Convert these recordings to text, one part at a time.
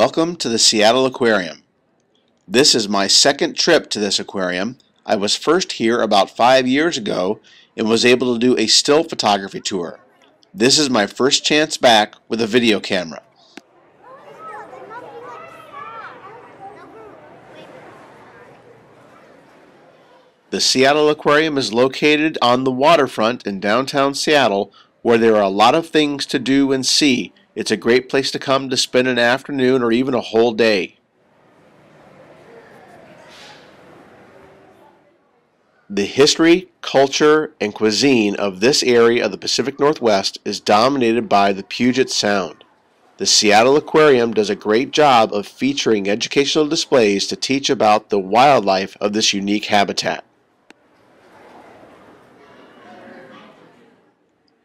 Welcome to the Seattle Aquarium. This is my second trip to this aquarium. I was first here about 5 years ago and was able to do a still photography tour. This is my first chance back with a video camera. The Seattle Aquarium is located on the waterfront in downtown Seattle, where there are a lot of things to do and see. It's a great place to come to spend an afternoon or even a whole day. The history, culture, and cuisine of this area of the Pacific Northwest is dominated by the Puget Sound. The Seattle Aquarium does a great job of featuring educational displays to teach about the wildlife of this unique habitat.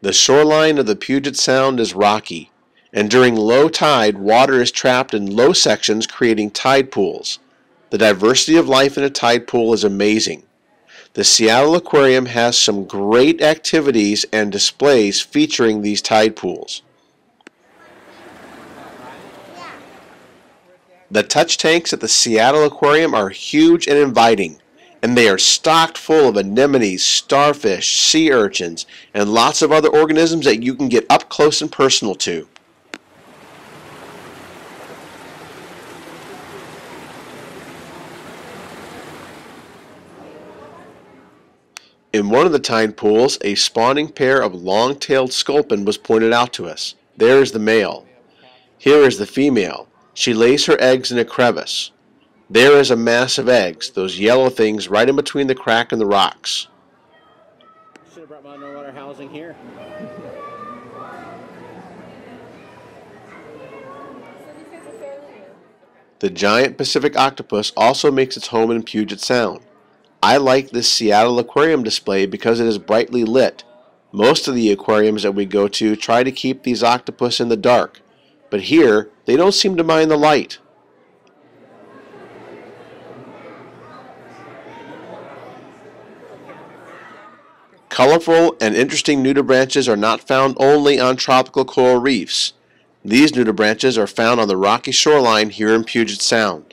The shoreline of the Puget Sound is rocky, and during low tide, water is trapped in low sections, creating tide pools. The diversity of life in a tide pool is amazing. The Seattle Aquarium has some great activities and displays featuring these tide pools. The touch tanks at the Seattle Aquarium are huge and inviting, and they are stocked full of anemones, starfish, sea urchins, and lots of other organisms that you can get up close and personal to. In one of the tide pools, a spawning pair of long-tailed sculpin was pointed out to us. There is the male. Here is the female. She lays her eggs in a crevice. There is a mass of eggs, those yellow things right in between the crack and the rocks. Should have brought my underwater housing here. The giant Pacific octopus also makes its home in Puget Sound. I like this Seattle Aquarium display because it is brightly lit. Most of the aquariums that we go to try to keep these octopus in the dark, but here they don't seem to mind the light. Colorful and interesting nudibranches are not found only on tropical coral reefs. These nudibranches are found on the rocky shoreline here in Puget Sound.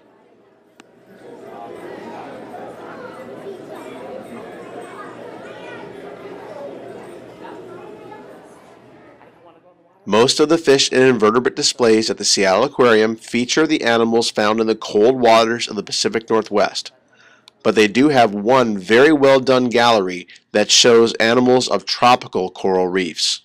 Most of the fish and invertebrate displays at the Seattle Aquarium feature the animals found in the cold waters of the Pacific Northwest. But they do have one very well done gallery that shows animals of tropical coral reefs.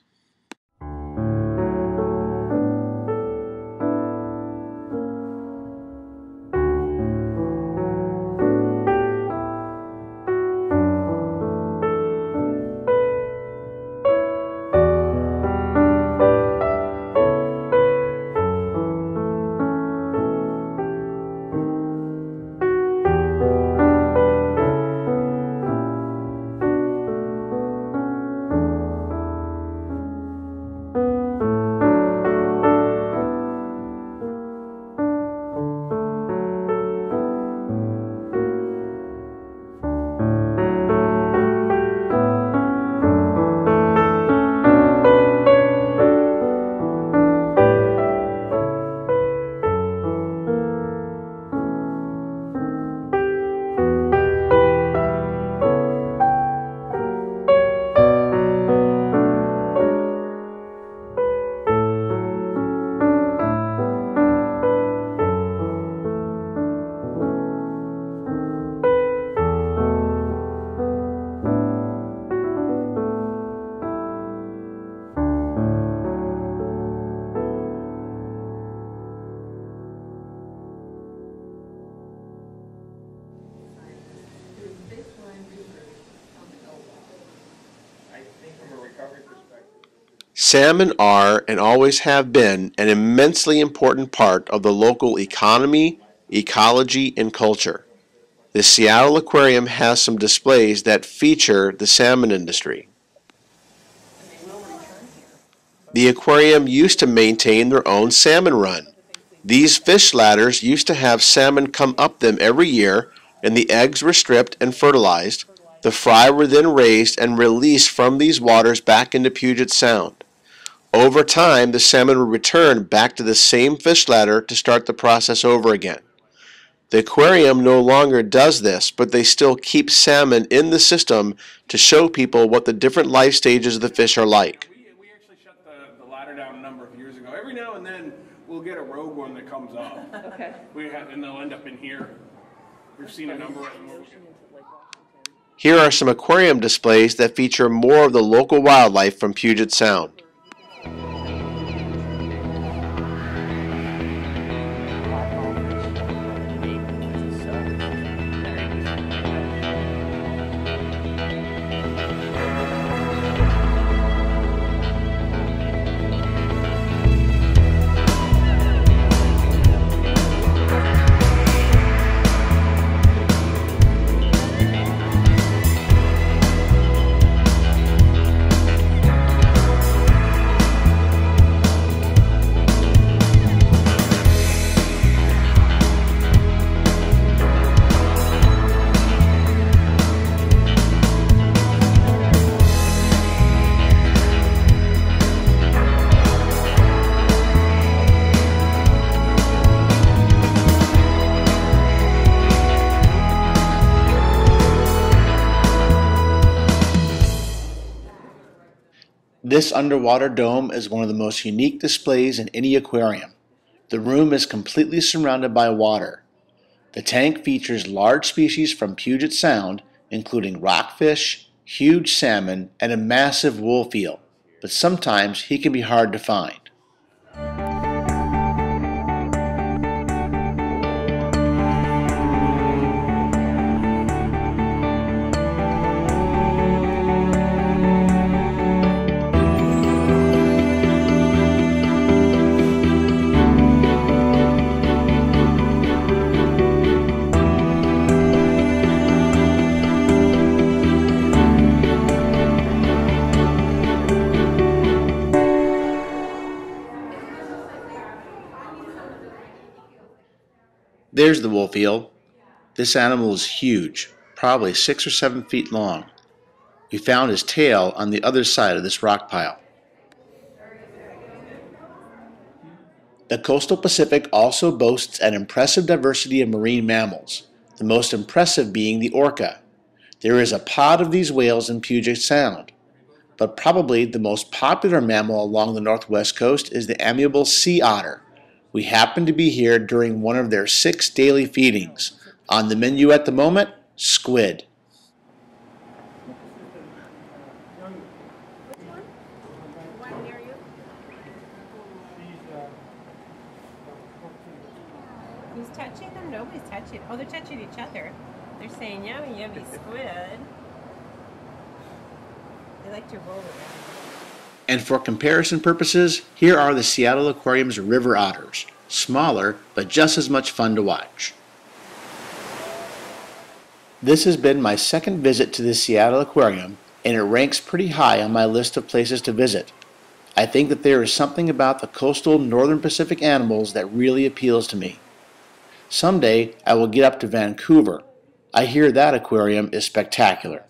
Salmon are and always have been an immensely important part of the local economy, ecology, and culture. The Seattle Aquarium has some displays that feature the salmon industry. The aquarium used to maintain their own salmon run. These fish ladders used to have salmon come up them every year, and the eggs were stripped and fertilized. The fry were then raised and released from these waters back into Puget Sound. Over time, the salmon would return back to the same fish ladder to start the process over again. The aquarium no longer does this, but they still keep salmon in the system to show people what the different life stages of the fish are like. We actually shut the ladder down a number of years ago. Every now and then we'll get a rogue one that comes up. Okay. And they'll end up in here. We've seen a number of them. Here are some aquarium displays that feature more of the local wildlife from Puget Sound. This underwater dome is one of the most unique displays in any aquarium. The room is completely surrounded by water. The tank features large species from Puget Sound, including rockfish, huge salmon, and a massive wolf eel, but sometimes he can be hard to find. There's the wolf eel. This animal is huge, probably 6 or 7 feet long. We found his tail on the other side of this rock pile. The coastal Pacific also boasts an impressive diversity of marine mammals, the most impressive being the orca. There is a pod of these whales in Puget Sound, but probably the most popular mammal along the northwest coast is the amiable sea otter. We happen to be here during one of their 6 daily feedings. On the menu at the moment, squid. Who's touching them? Nobody's touching. Oh, they're touching each other. They're saying, yummy, yummy squid. They like to roll around. And for comparison purposes, here are the Seattle Aquarium's river otters. Smaller, but just as much fun to watch. This has been my second visit to the Seattle Aquarium, and it ranks pretty high on my list of places to visit. I think that there is something about the coastal northern Pacific animals that really appeals to me. Someday I will get up to Vancouver. I hear that aquarium is spectacular.